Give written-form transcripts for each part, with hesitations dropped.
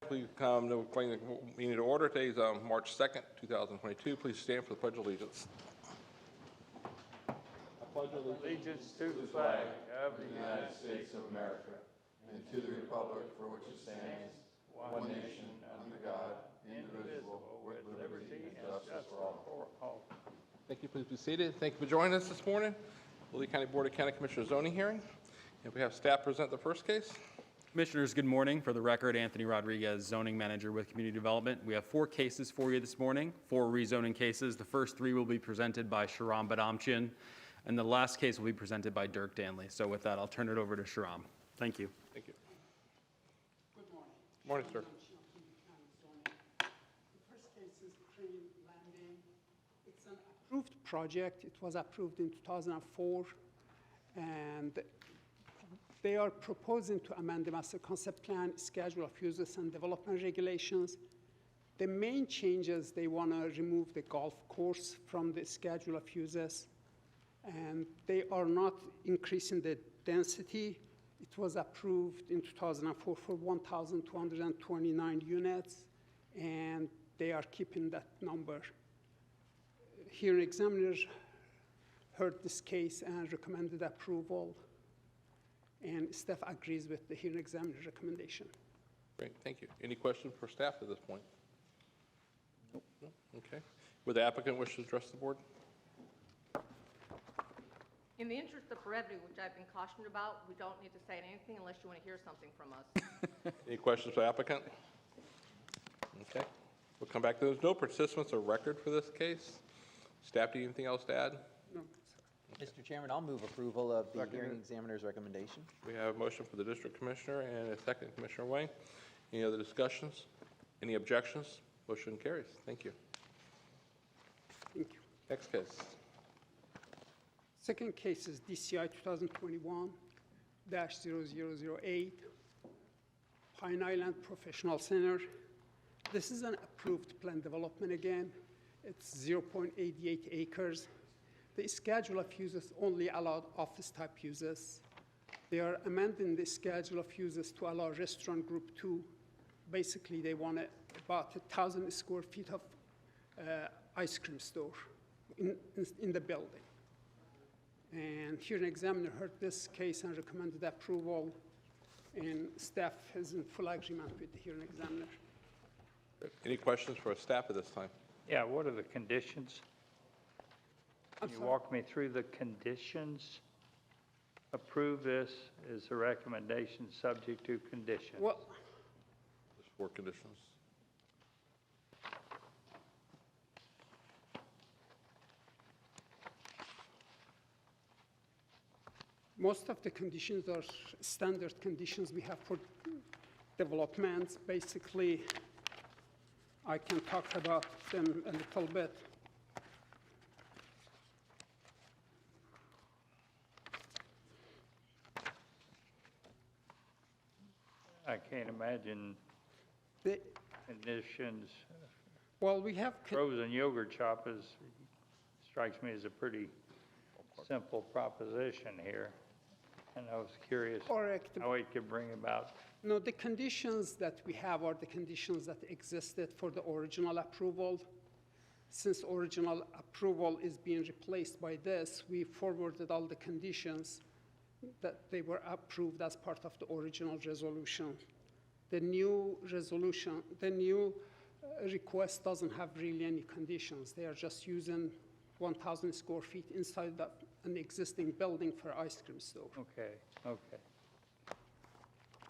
please come to bring the meeting to order. Today is March 2nd, 2022. Please stand for the Pledge of Allegiance. I pledge Allegiance to the flag of the United States of America, and to the republic for which it stands, one nation, under God, indivisible, with liberty and justice for all. Thank you. Please be seated. Thank you for joining us this morning. Lee County Board of County Commissioners zoning hearing. If we have staff present the first case. Commissioners, good morning. For the record, Anthony Rodriguez, Zoning Manager with Community Development. We have 4 cases for you this morning, 4 rezoning cases. The first 3 will be presented by Sharam Badamchian, and the last case will be presented by Dirk Danley. So with that, I'll turn it over to Sharam. Thank you. Thank you. Good morning. Morning, sir. The first case is Crane Landing. It's an approved project. It was approved in 2004, and they are proposing to amend the master concept plan, schedule of uses, and development regulations. The main changes, they want to remove the golf course from the schedule of uses, and they are not increasing the density. It was approved in 2004 for 1,229 units, and they are keeping that number. Hearing examiners heard this case and recommended approval, and staff agrees with the hearing examiner's recommendation. Great. Thank you. Any questions for staff at this point? Nope. No? Okay. Would the applicant wish to address the board? In the interest of brevity, which I've been cautioned about, we don't need to say anything unless you want to hear something from us. Any questions for the applicant? Okay. We'll come back to those. No participants or record for this case. Staff, do you have anything else to add? No, Mr. Chairman, I'll move approval of the hearing examiner's recommendation. We have a motion for the district commissioner and a second, Commissioner Wang. Any other discussions? Any objections? Motion carries. Thank you. thank you. Next case. Second case is DCI 2021-0008, Pine Island Professional Center. This is an approved plan development again. It's 0.88 acres. The schedule of uses only allowed office-type uses. They are amending the schedule of uses to allow restaurant group 2. Basically, they want about 1,000 square feet of ice cream store in the building. And hearing examiner heard this case and recommended approval, and staff is in full agreement with the hearing examiner. Any questions for staff at this time? Yeah, what are the conditions? I'm Can you sorry. walk me through the conditions? Approve this is a recommendation subject to conditions. Well, There's 4 conditions. most of the conditions are standard conditions we have for developments. Basically, I can talk about them a little bit. I can't imagine The, conditions. well, we have, Frozen yogurt shop strikes me as a pretty simple proposition here. And I was curious correct. how it could bring about. No, the conditions that we have are the conditions that existed for the original approval. Since original approval is being replaced by this, we forwarded all the conditions that they were approved as part of the original resolution. The new resolution, the new request doesn't have really any conditions. They are just using 1,000 square feet inside an existing building for ice cream store. Okay, okay.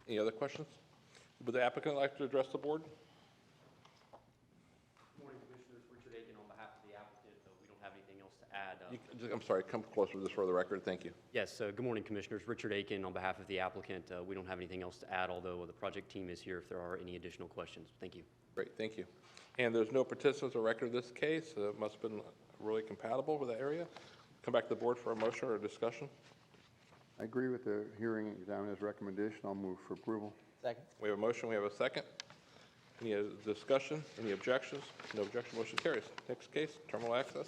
Any other questions? Would the applicant like to address the board? Good morning, Commissioners. Richard Aiken on behalf of the applicant. We don't have anything else to add. I'm sorry, come closer just for the record. Thank you. Yes, good morning, Commissioners. Richard Aiken on behalf of the applicant. We don't have anything else to add, although the project team is here if there are any additional questions. Thank you. Great, thank you. And there's no participants or record of this case. It must have been really compatible with the area. Come back to the board for a motion or a discussion. I agree with the hearing examiner's recommendation. I'll move for approval. Second. We have a motion, we have a second. Any discussion, any objections? No objection, motion carries. Next case, terminal access.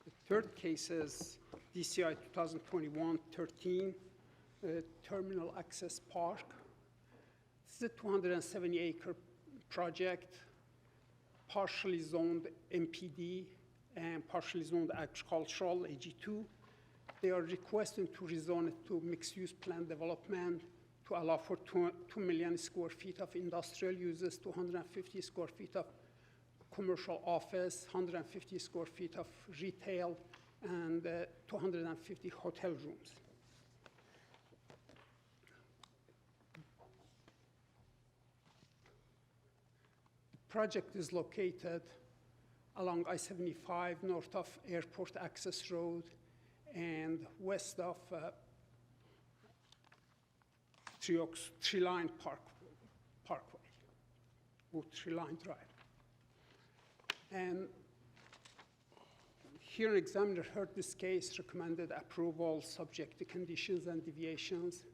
The third case is DCI 2021-13 Terminal Access Park. This is a 270-acre project, partially zoned MPD and partially zoned agricultural, AG2. They are requesting to rezone it to mixed-use plan development to allow for 2 million square feet of industrial uses, 250 square feet of commercial office, 150 square feet of retail, and 250 hotel rooms. The project is located along I-75, north of Airport Access Road, and west of Tree Line Parkway, or Tree Line Drive. And hearing examiner heard this case, recommended approval subject to conditions and deviations.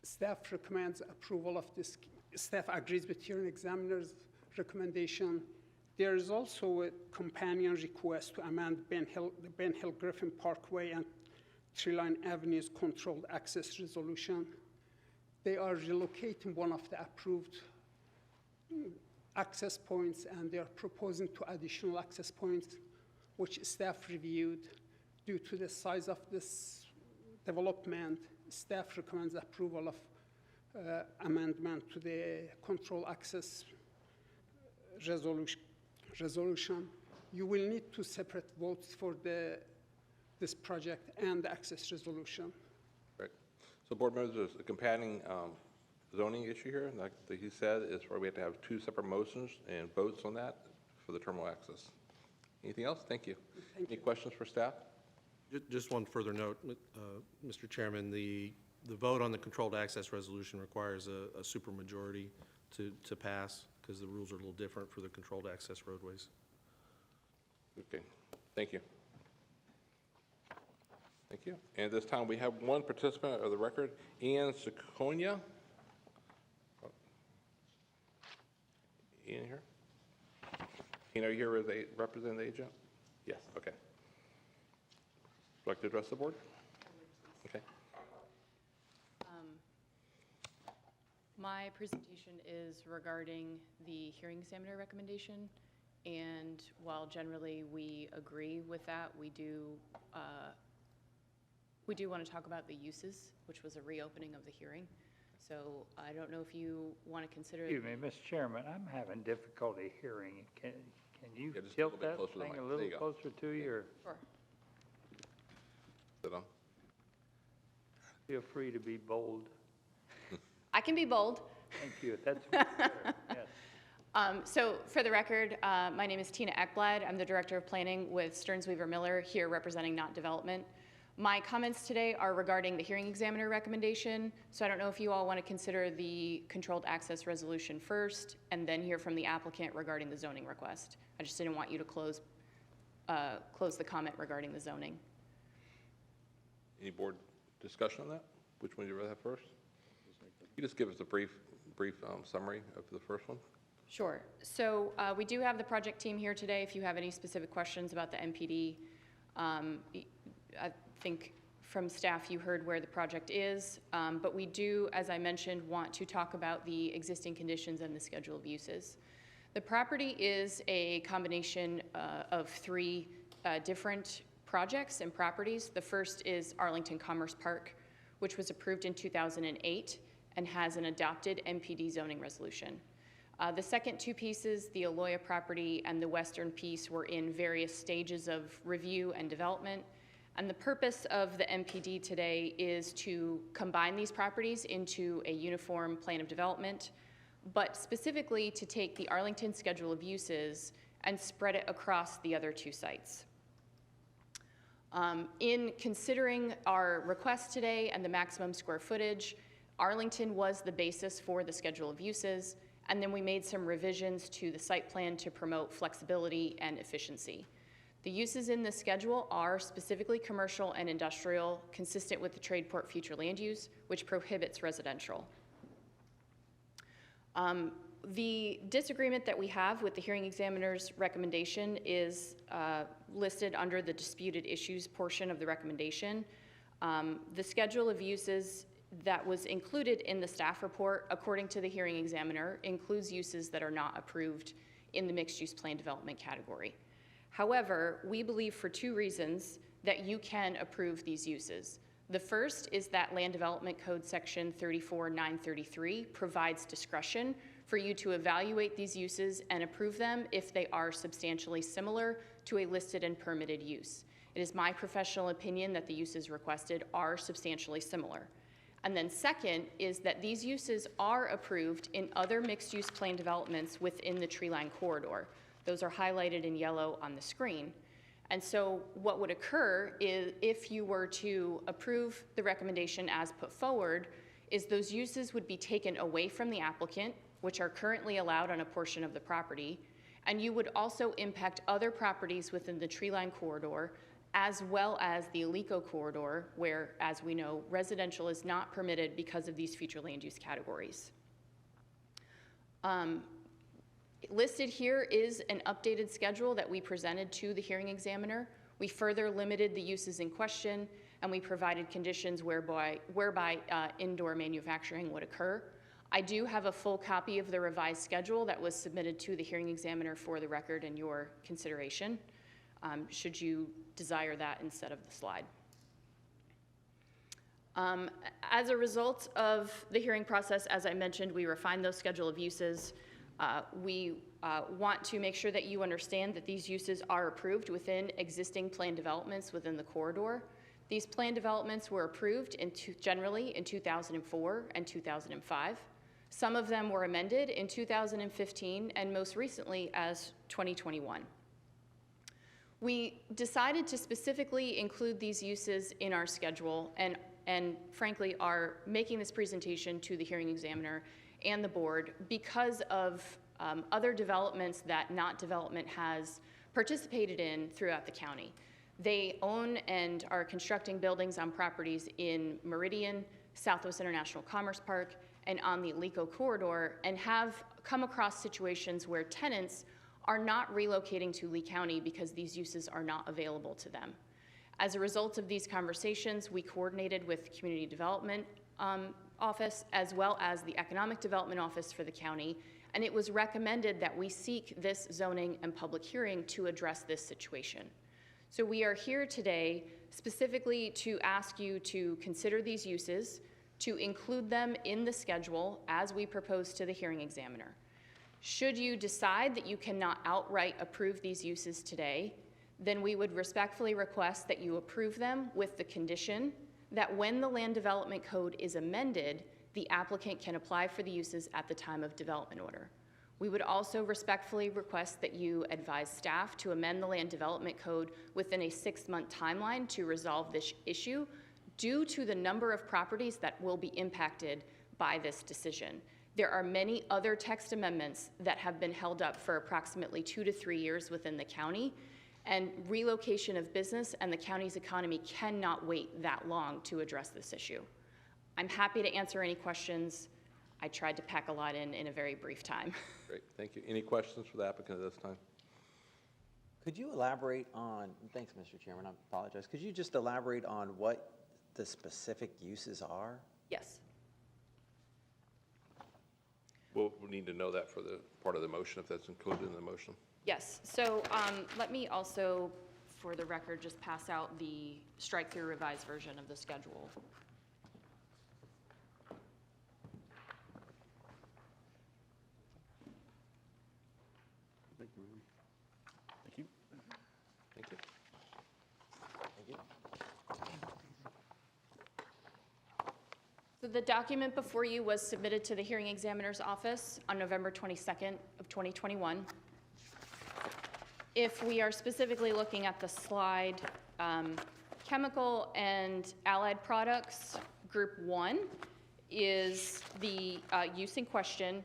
Staff recommends approval of this. Staff agrees with hearing examiner's recommendation. There is also a companion request to amend the Ben Hill Griffin Parkway and Tree Line Avenue's controlled access resolution. They are relocating one of the approved access points, and they are proposing 2 additional access points, which staff reviewed. Due to the size of this development, staff recommends approval of amendment to the control access resolution. You will need 2 separate votes for this project and the access resolution. Right. So board members, there's a companion zoning issue here, like he said, is where we have to have 2 separate motions and votes on that for the terminal access. Anything else? Thank you. Any questions for staff? Just one further note, Mr. Chairman, the vote on the controlled access resolution requires a supermajority to pass, because the rules are a little different for the controlled access roadways. Okay, thank you. Thank you. And at this time, we have one participant of the record, Ian Seconia. Ian here? Ian, are you here as a representative agent? Yes, okay. Would you like to address the board? Okay. My presentation is regarding the hearing examiner recommendation, and while generally we agree with that, we do want to talk about the uses, which was a reopening of the hearing. So I don't know if you want to consider. Excuse me, Mr. Chairman, I'm having difficulty hearing. Can you Yeah, just a tilt little bit that closer to the thing mic. a There little you go. closer to you, or Sure. Sit down. feel free to be bold? I can be bold. Thank you, that's better, yes. So for the record, my name is Tina Ekblad. I'm the Director of Planning with Stearns Weaver Miller, here representing Knott Development. My comments today are regarding the hearing examiner recommendation, so I don't know if you all want to consider the controlled access resolution first and then hear from the applicant regarding the zoning request. I just didn't want you to close the comment regarding the zoning. Any board discussion on that? Which one do you rather have first? You just give us a brief summary of the first one. Sure. So we do have the project team here today if you have any specific questions about the MPD. I think from staff you heard where the project is, but we do, as I mentioned, want to talk about the existing conditions and the schedule of uses. The property is a combination of 3 different projects and properties. The first is Arlington Commerce Park, which was approved in 2008 and has an adopted MPD zoning resolution. The second 2 pieces, the Aloya property and the western piece, were in various stages of review and development. And the purpose of the MPD today is to combine these properties into a uniform plan of development, but specifically to take the Arlington schedule of uses and spread it across the other 2 sites. In considering our request today and the maximum square footage, Arlington was the basis for the schedule of uses, and then we made some revisions to the site plan to promote flexibility and efficiency. The uses in the schedule are specifically commercial and industrial, consistent with the Tradeport future land use, which prohibits residential. The disagreement that we have with the hearing examiner's recommendation is listed under the disputed issues portion of the recommendation. The schedule of uses that was included in the staff report, according to the hearing examiner, includes uses that are not approved in the mixed-use plan development category. However, we believe for two reasons that you can approve these uses. The first is that Land Development Code Section 34933 provides discretion for you to evaluate these uses and approve them if they are substantially similar to a listed and permitted use. It is my professional opinion that the uses requested are substantially similar. And then second is that these uses are approved in other mixed-use plan developments within the tree line corridor. Those are highlighted in yellow on the screen. And so what would occur is if you were to approve the recommendation as put forward, is those uses would be taken away from the applicant, which are currently allowed on a portion of the property, and you would also impact other properties within the tree line corridor, as well as the Alico corridor, where, as we know, residential is not permitted because of these future land use categories. Listed here is an updated schedule that we presented to the hearing examiner. We further limited the uses in question, and we provided conditions whereby indoor manufacturing would occur. I do have a full copy of the revised schedule that was submitted to the hearing examiner for the record and your consideration, should you desire that instead of the slide. As a result of the hearing process, as I mentioned, we refined those schedule of uses. We want to make sure that you understand that these uses are approved within existing plan developments within the corridor. These plan developments were approved generally in 2004 and 2005. Some of them were amended in 2015 and most recently as 2021. We decided to specifically include these uses in our schedule and frankly are making this presentation to the hearing examiner and the board because of other developments that Not Development has participated in throughout the county. They own and are constructing buildings on properties in Meridian, Southwest International Commerce Park, and on the Alico corridor, and have come across situations where tenants are not relocating to Lee County because these uses are not available to them. As a result of these conversations, we coordinated with Community Development Office as well as the Economic Development Office for the county, and it was recommended that we seek this zoning and public hearing to address this situation. So we are here today specifically to ask you to consider these uses, to include them in the schedule as we propose to the hearing examiner. Should you decide that you cannot outright approve these uses today, then we would respectfully request that you approve them with the condition that when the Land Development Code is amended, the applicant can apply for the uses at the time of development order. We would also respectfully request that you advise staff to amend the Land Development Code within a 6-month timeline to resolve this issue due to the number of properties that will be impacted by this decision. There are many other text amendments that have been held up for approximately 2 to 3 years within the county, and relocation of business and the county's economy cannot wait that long to address this issue. I'm happy to answer any questions. I tried to pack a lot in a very brief time. Great, thank you. Any questions for the applicant at this time? Could you elaborate on, thanks, Mr. Chairman, I apologize. Could you just elaborate on what the specific uses are? Yes. We'll need to know that for the part of the motion, if that's included in the motion. Yes, so let me also, for the record, just pass out the strike-through revised version of the schedule. Thank you. Thank you. Thank you. So the document before you was submitted to the hearing examiner's office on November 22nd of 2021. If we are specifically looking at the slide, chemical and allied products, group 1 is the use in question.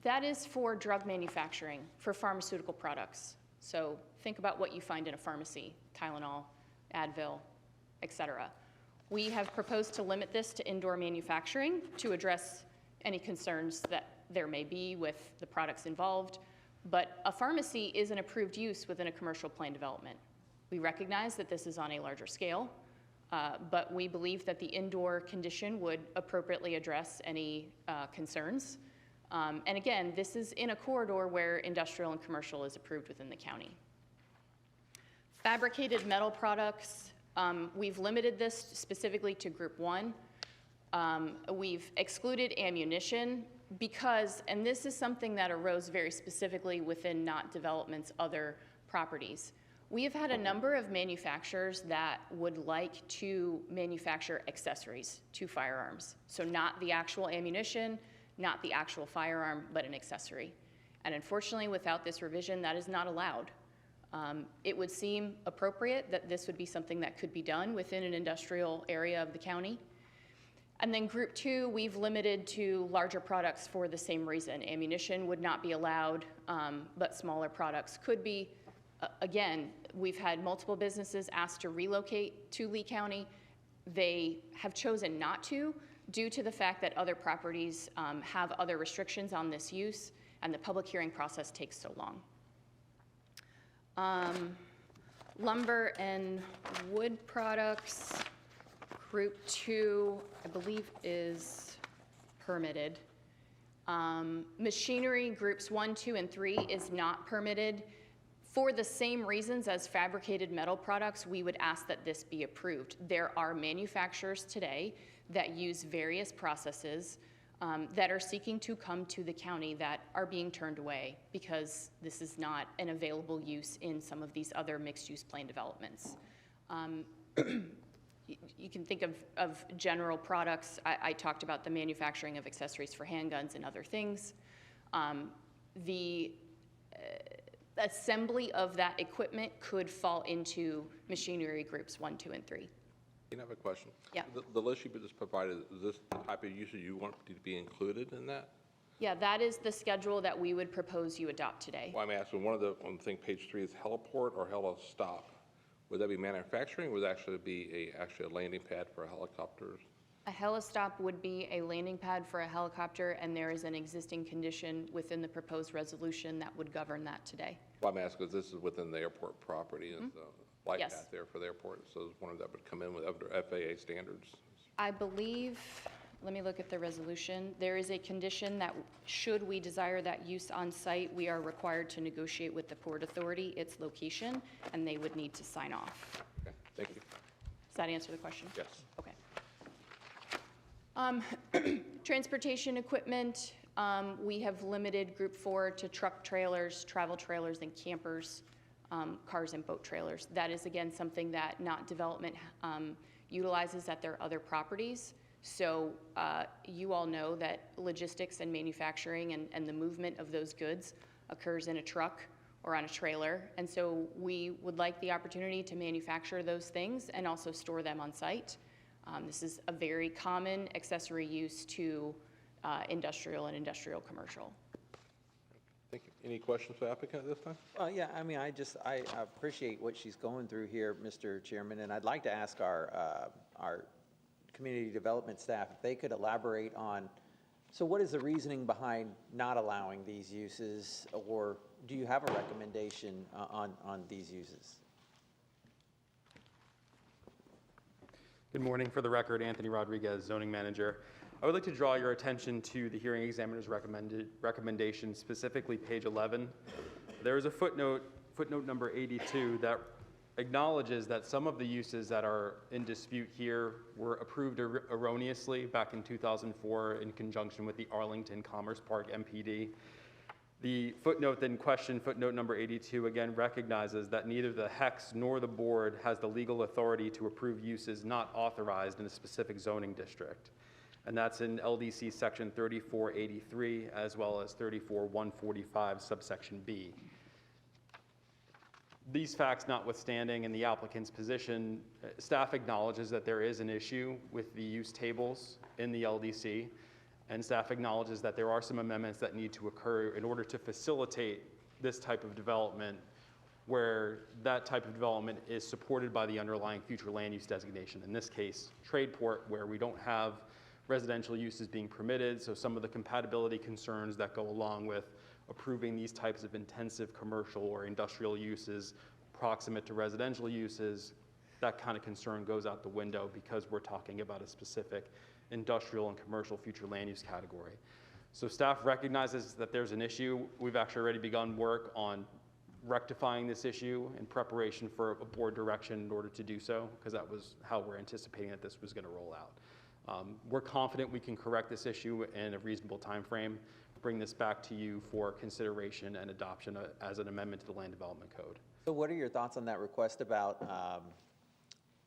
That is for drug manufacturing, for pharmaceutical products. So think about what you find in a pharmacy, Tylenol, Advil, et cetera. We have proposed to limit this to indoor manufacturing to address any concerns that there may be with the products involved, but a pharmacy is an approved use within a commercial plan development. We recognize that this is on a larger scale, but we believe that the indoor condition would appropriately address any concerns. And again, this is in a corridor where industrial and commercial is approved within the county. Fabricated metal products, we've limited this specifically to Group 1. We've excluded ammunition because, and this is something that arose very specifically within Knott Development's other properties. We have had a number of manufacturers that would like to manufacture accessories to firearms. So not the actual ammunition, not the actual firearm, but an accessory. And unfortunately, without this revision, that is not allowed. It would seem appropriate that this would be something that could be done within an industrial area of the county. And then Group 2, we've limited to larger products for the same reason. Ammunition would not be allowed, but smaller products could be. Again, we've had multiple businesses asked to relocate to Lee County. They have chosen not to due to the fact that other properties have other restrictions on this use, and the public hearing process takes so long. Lumber and wood products, Group 2, I believe is permitted. Machinery, Groups 1, 2, and 3 is not permitted. For the same reasons as fabricated metal products, we would ask that this be approved. There are manufacturers today that use various processes that are seeking to come to the county that are being turned away because this is not an available use in some of these other mixed-use plan developments. You can think of general products. I talked about the manufacturing of accessories for handguns and other things. The assembly of that equipment could fall into machinery Groups 1, 2, and 3. I have a question. Yeah. The list you just provided, is this the type of usage you want to be included in that? Yeah, that is the schedule that we would propose you adopt today. Well, I'm asking, one thing, page 3 is heliport or helistop. Would that be manufacturing, or would that actually be a landing pad for helicopters? A helistop would be a landing pad for a helicopter, and there is an existing condition within the proposed resolution that would govern that today. Well, I'm asking, because this is within the airport property, and the flight Yes. path there for the airport, so it's one of that would come in with under FAA standards. I believe, let me look at the resolution. There is a condition that should we desire that use on site, we are required to negotiate with the Port Authority its location, and they would need to sign off. Okay, thank you. Does that answer the question? Yes. Okay. Transportation equipment, we have limited Group 4 to truck trailers, travel trailers, and campers, cars and boat trailers. That is, again, something that Knott Development utilizes at their other properties. So you all know that logistics and manufacturing and the movement of those goods occurs in a truck or on a trailer. And so we would like the opportunity to manufacture those things and also store them on site. This is a very common accessory use to industrial and industrial commercial. Thank you. Any questions for the applicant at this time? Well, yeah, I mean, I appreciate what she's going through here, Mr. Chairman, and I'd like to ask our community development staff if they could elaborate on, so what is the reasoning behind not allowing these uses, or do you have a recommendation on these uses? Good morning. For the record, Anthony Rodriguez, zoning manager. I would like to draw your attention to the hearing examiner's recommendation, specifically page 11. There is a footnote number 82, that acknowledges that some of the uses that are in dispute here were approved erroneously back in 2004 in conjunction with the Arlington Commerce Park MPD. The footnote in question, footnote number 82, again recognizes that neither the HEX nor the board has the legal authority to approve uses not authorized in a specific zoning district. And that's in LDC section 3483 as well as 34145 subsection B. These facts notwithstanding, in the applicant's position, staff acknowledges that there is an issue with the use tables in the LDC, and staff acknowledges that there are some amendments that need to occur in order to facilitate this type of development, where that type of development is supported by the underlying future land use designation. In this case, Tradeport, where we don't have residential uses being permitted, so some of the compatibility concerns that go along with approving these types of intensive commercial or industrial uses proximate to residential uses, that kind of concern goes out the window because we're talking about a specific industrial and commercial future land use category. So staff recognizes that there's an issue. We've actually already begun work on rectifying this issue in preparation for a board direction in order to do so, because that was how we're anticipating that this was going to roll out. We're confident we can correct this issue in a reasonable time frame, bring this back to you for consideration and adoption as an amendment to the Land Development Code. So what are your thoughts on that request about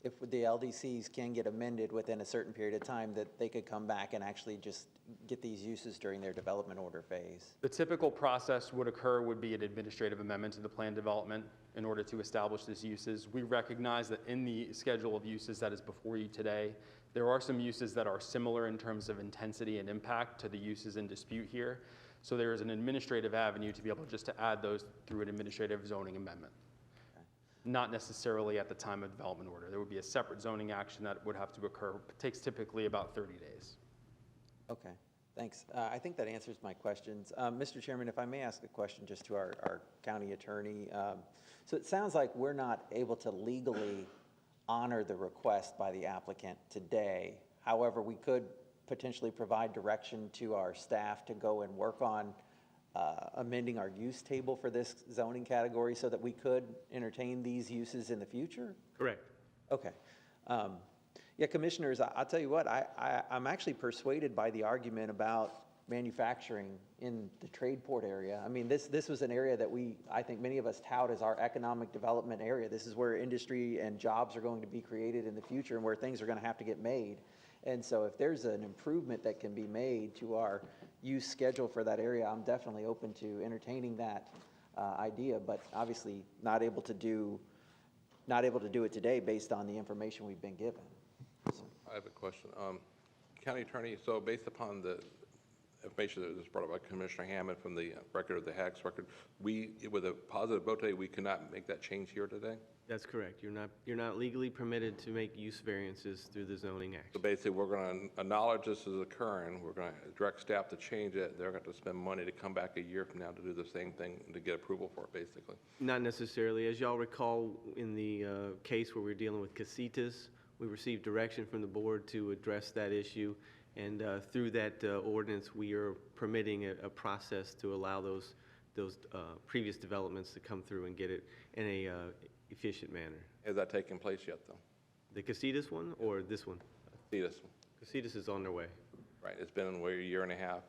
if the LDCs can get amended within a certain period of time, that they could come back and actually just get these uses during their development order phase? The typical process would be an administrative amendment to the plan development in order to establish these uses. We recognize that in the schedule of uses that is before you today, there are some uses that are similar in terms of intensity and impact to the uses in dispute here. So there is an administrative avenue to be able just to add those through an administrative zoning amendment. Not necessarily at the time of development order. There would be a separate zoning action that would have to occur. It takes typically about 30 days. Okay, thanks. I think that answers my questions. Mr. Chairman, if I may ask a question just to our county attorney. So it sounds like we're not able to legally honor the request by the applicant today. However, we could potentially provide direction to our staff to go and work on amending our use table for this zoning category so that we could entertain these uses in the future? Correct. Okay. Yeah, commissioners, I'll tell you what, I'm actually persuaded by the argument about manufacturing in the trade port area. I mean, this was an area that I think many of us tout as our economic development area. This is where industry and jobs are going to be created in the future and where things are going to have to get made. And so if there's an improvement that can be made to our use schedule for that area, I'm definitely open to entertaining that idea, but obviously not able to do it today based on the information we've been given. So. I have a question. County Attorney, so based upon the information that was brought up by Commissioner Hammond from the record of the HACS record, with a positive vote today, we cannot make that change here today? That's correct. You're not legally permitted to make use variances through the zoning act. So basically, we're going to acknowledge this is occurring. We're going to direct staff to change it. They're going to spend money to come back a year from now to do the same thing to get approval for it, basically. Not necessarily. As y'all recall, in the case where we're dealing with casitas, we received direction from the board to address that issue. And through that ordinance, we are permitting a process to allow those previous developments to come through and get it in a efficient manner. Has that taken place yet, though? The casitas one or this one? Casitas. Casitas is on their way. Right, it's been a year and a half,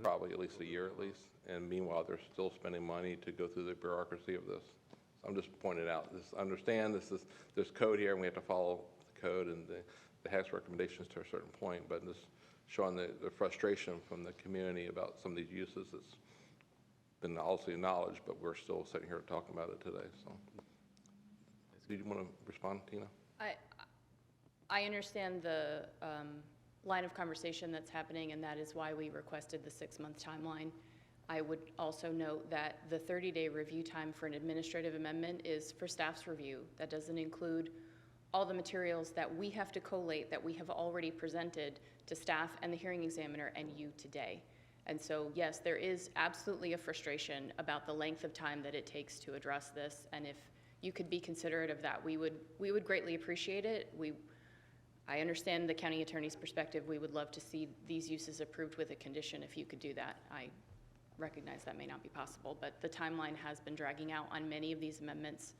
probably at least a year at least. And meanwhile, they're still spending money to go through the bureaucracy of this. So I'm just pointing out, understand there's code here and we have to follow the code and the HACS recommendations to a certain point, but just showing the frustration from the community about some of these uses that's been also acknowledged, but we're still sitting here talking about it today. So, do you want to respond, Tina? I understand the line of conversation that's happening, and that is why we requested the 6-month timeline. I would also note that the 30-day review time for an administrative amendment is for staff's review. That doesn't include all the materials that we have to collate that we have already presented to staff and the hearing examiner and you today. And so, yes, there is absolutely a frustration about the length of time that it takes to address this. And if you could be considerate of that, we would greatly appreciate it. I understand the county attorney's perspective. We would love to see these uses approved with a condition if you could do that. I recognize that may not be possible, but the timeline has been dragging out on many of these amendments,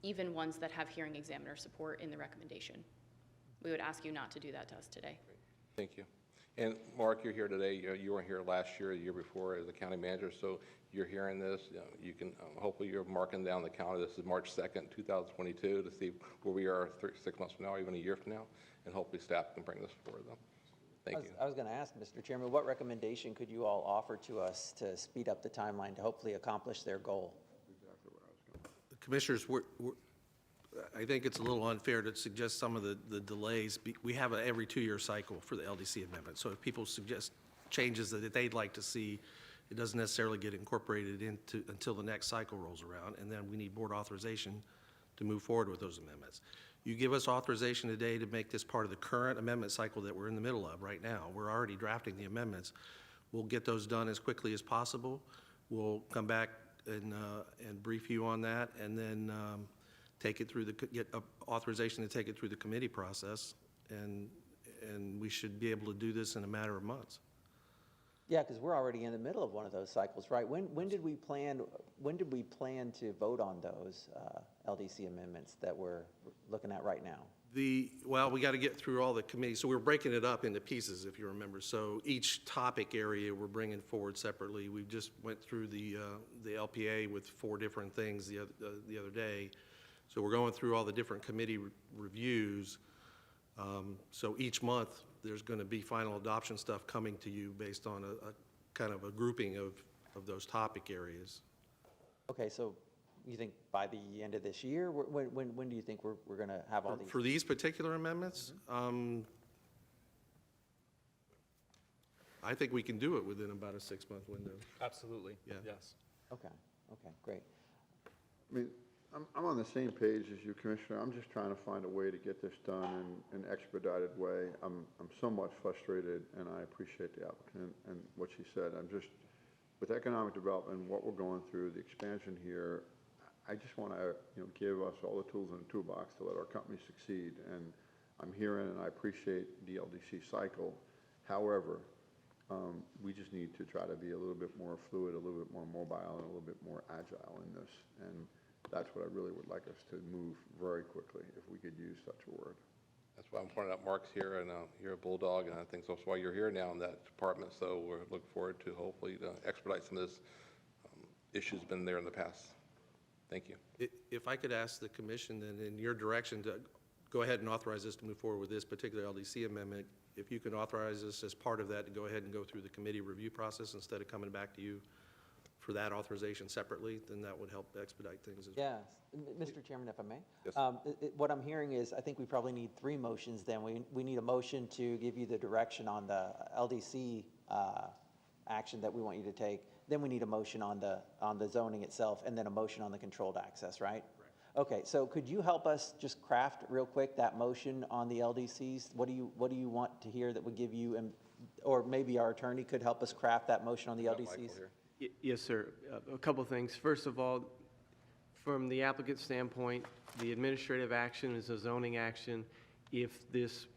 even ones that have hearing examiner support in the recommendation. We would ask you not to do that to us today. Thank you. And Mark, you're here today. You weren't here last year, the year before as a county manager, so you're hearing this. You can hopefully you're marking down the calendar. This is March 2nd, 2022, to see where we are 6 months from now, or even a year from now, and hopefully staff can bring this forward. Though. Thank you. I was going to ask, Mr. Chairman, what recommendation could you all offer to us to speed up the timeline to hopefully accomplish their goal? Commissioners, I think it's a little unfair to suggest some of the delays. We have an every 2-year cycle for the LDC amendment. So if people suggest changes that they'd like to see, it doesn't necessarily get incorporated until the next cycle rolls around, and then we need board authorization to move forward with those amendments. You give us authorization today to make this part of the current amendment cycle that we're in the middle of right now. We're already drafting the amendments. We'll get those done as quickly as possible. We'll come back and brief you on that, and then take it through get authorization to take it through the committee process, and we should be able to do this in a matter of months. Yeah, because we're already in the middle of one of those cycles, right? When did we plan to vote on those LDC amendments that we're looking at right now? Well, we got to get through all the committees, so we're breaking it up into pieces, if you remember. So each topic area we're bringing forward separately. We just went through the LPA with 4 different things the other day. So we're going through all the different committee reviews. So each month, there's going to be final adoption stuff coming to you based on a kind of a grouping of those topic areas. Okay, so you think by the end of this year, when do you think we're going to have all these? For these particular amendments, I think we can do it within about a 6-month window. Absolutely, Yeah. yes. Okay, great. I mean, I'm on the same page as you, Commissioner. I'm just trying to find a way to get this done in an expedited way. I'm somewhat frustrated, and I appreciate the applicant and what she said. I'm just, with economic development, what we're going through, the expansion here, I just want to, give us all the tools in the toolbox to let our company succeed. And I'm hearing, and I appreciate the LDC cycle. However, we just need to try to be a little bit more fluid, a little bit more mobile, and a little bit more agile in this. And that's what I really would like us to move very quickly, if we could use such a word. That's why I'm pointing out Mark's here, and you're a bulldog, and I think that's why you're here now in that department. So we're looking forward to hopefully expedite some of this issues been there in the past. Thank you. If I could ask the commission then in your direction to go ahead and authorize us to move forward with this particular LDC amendment, if you can authorize us as part of that to go ahead and go through the committee review process instead of coming back to you for that authorization separately, then that would help expedite things as well. Yeah, Mr. Chairman, if I may. Yes. What I'm hearing is, I think we probably need 3 motions then. We need a motion to give you the direction on the LDC action that we want you to take. Then we need a motion on the zoning itself, and then a motion on the controlled access, right? Correct. Okay, so could you help us just craft real quick that motion on the LDCs? What do you want to hear that would give you, or maybe our attorney could help us craft that motion on the LDCs? Yes, sir. A couple things. First of all, from the applicant's standpoint, the administrative action is a zoning action. If this,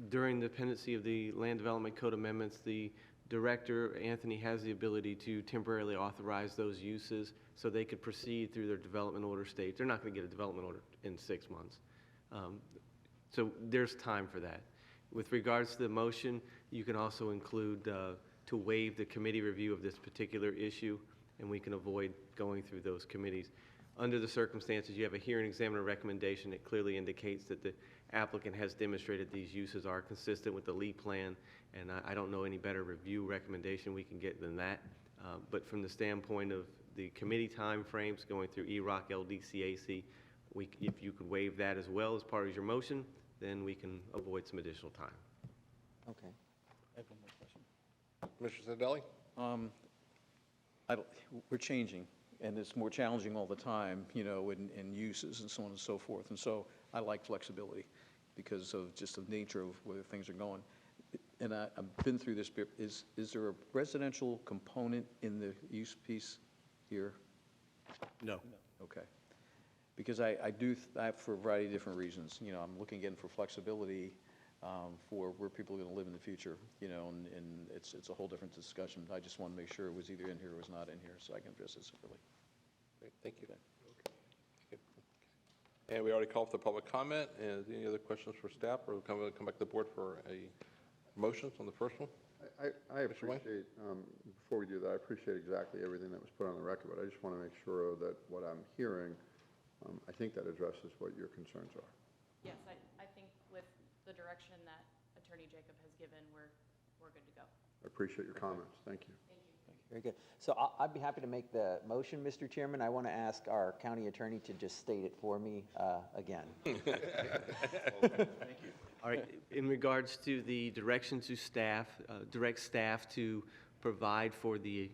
during the pendency of the Land Development Code amendments, the director, Anthony, has the ability to temporarily authorize those uses so they could proceed through their development order stage. They're not going to get a development order in 6 months. So there's time for that. With regards to the motion, you can also include to waive the committee review of this particular issue, and we can avoid going through those committees. Under the circumstances, you have a hearing examiner recommendation that clearly indicates that the applicant has demonstrated these uses are consistent with the LEED plan, and I don't know any better review recommendation we can get than that. But from the standpoint of the committee timeframes going through EROC, LDCAC, if you could waive that as well as part of your motion, then we can avoid some additional time. Okay. I have one more question. Commissioner Sardelli? We're changing, and it's more challenging all the time, in uses and so on and so forth. And so I like flexibility because of just the nature of where things are going. And I've been through this. Is there a residential component in the use piece here? No. Okay. Because I for a variety of different reasons, I'm looking again for flexibility for where people are going to live in the future, and it's a whole different discussion. I just want to make sure it was either in here or was not in here, so I can address it separately. Great, thank you. Okay. And we already called for the public comment, and any other questions for staff, or we'll come back to the board for a motions on the first one? I appreciate, before we do that, I appreciate exactly everything that was put on the record, but I just want to make sure that what I'm hearing, I think that addresses what your concerns are. Yes, I think with the direction that Attorney Jacob has given, we're good to go. I appreciate your comments. Thank you. Thank you. Very good. So I'd be happy to make the motion, Mr. Chairman. I want to ask our county attorney to just state it for me again. Thank you. All right, in regards to the direction to staff, direct staff to provide for the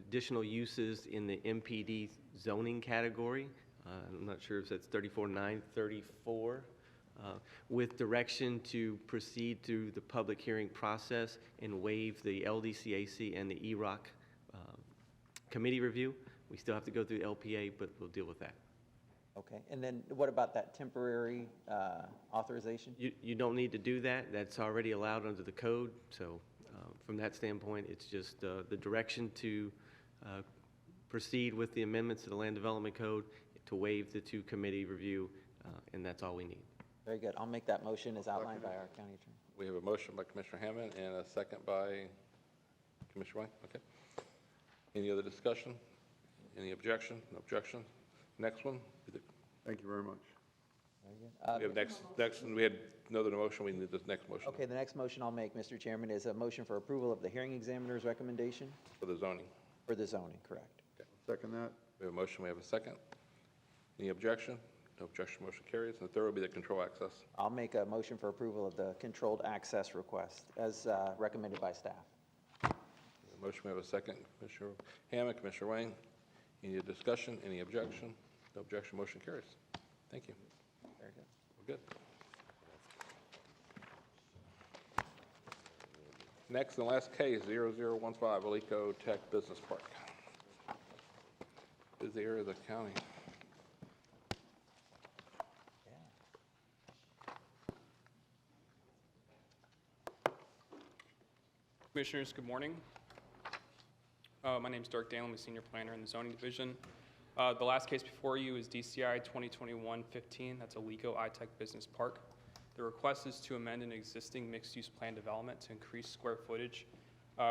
additional uses in the MPD zoning category. I'm not sure if that's 34-934. with direction to proceed through the public hearing process and waive the LDCAC and the EROC committee review. We still have to go through LPA, but we'll deal with that. Okay, and then what about that temporary authorization? You don't need to do that. That's already allowed under the code. So from that standpoint, it's just the direction to proceed with the amendments to the Land Development Code, to waive the 2 committee review, and that's all we need. Very good. I'll make that motion as outlined by our county attorney. We have a motion by Commissioner Hammond and a second by Commissioner Wayne. Okay. Any other discussion? Any objection? No objection. Next one. Thank you very much. Very good. We have next, we had another motion. We need this next motion Okay, the next motion I'll make, Mr. Chairman, is a motion for approval of the hearing examiner's recommendation for the zoning. for the zoning, correct? Second that? We have a motion. We have a second. Any objection? No objection. Motion carries. And the third will be the control access. I'll make a motion for approval of the controlled access request as recommended by staff. We have a motion. We have a second. Commissioner Hammond, Commissioner Wayne. Any discussion? Any objection? No objection. Motion carries. Thank you. Very good. We're good. Next and last case, 0015 Alico Tech Business Park. Busy area of the county. Commissioners, good morning. My name is Dirk Dalen. I'm a senior planner in the zoning division. The last case before you is DCI 2021-15. That's Alico iTech Business Park. The request is to amend an existing mixed-use plan development to increase square footage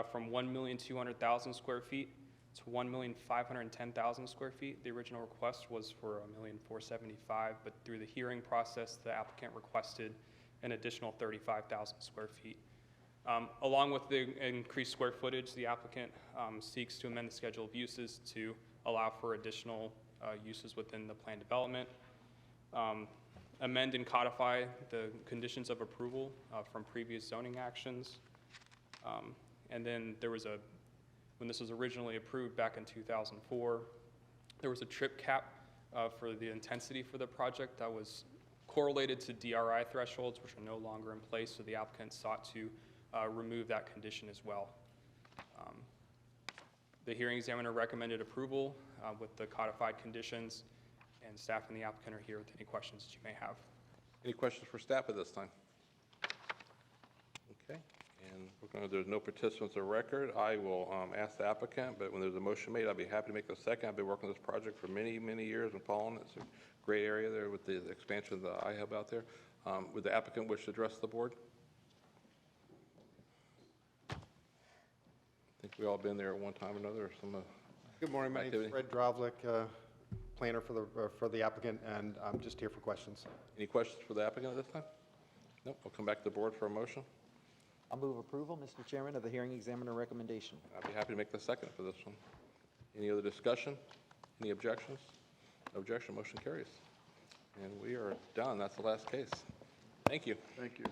from 1,200,000 square feet to 1,510,000 square feet. The original request was for 1,475,000, but through the hearing process, the applicant requested an additional 35,000 square feet. Along with the increased square footage, the applicant seeks to amend the schedule of uses to allow for additional uses within the plan development, amend and codify the conditions of approval from previous zoning actions. And then there was when this was originally approved back in 2004, there was a trip cap for the intensity for the project that was correlated to DRI thresholds, which are no longer in place, so the applicant sought to remove that condition as well. The hearing examiner recommended approval with the codified conditions, and staff and the applicant are here with any questions that you may have. Any questions for staff at this time? Okay, and there's no participants of record. I will ask the applicant, but when there's a motion made, I'll be happy to make the second. I've been working on this project for many, many years and following it. It's a great area there with the expansion of the iHub out there. Would the applicant wish to address the board? I think we've all been there at one time or another, or some Good morning, my name activity. is Fred Drovlik, planner for the applicant, and I'm just here for questions. Any questions for the applicant at this time? No, we'll come back to the board for a motion. I'll move approval, Mr. Chairman, of the hearing examiner recommendation. I'd be happy to make the second for this one. Any other discussion? Any objections? No objection, motion carries. And we are done. That's the last case. Thank you. Thank you.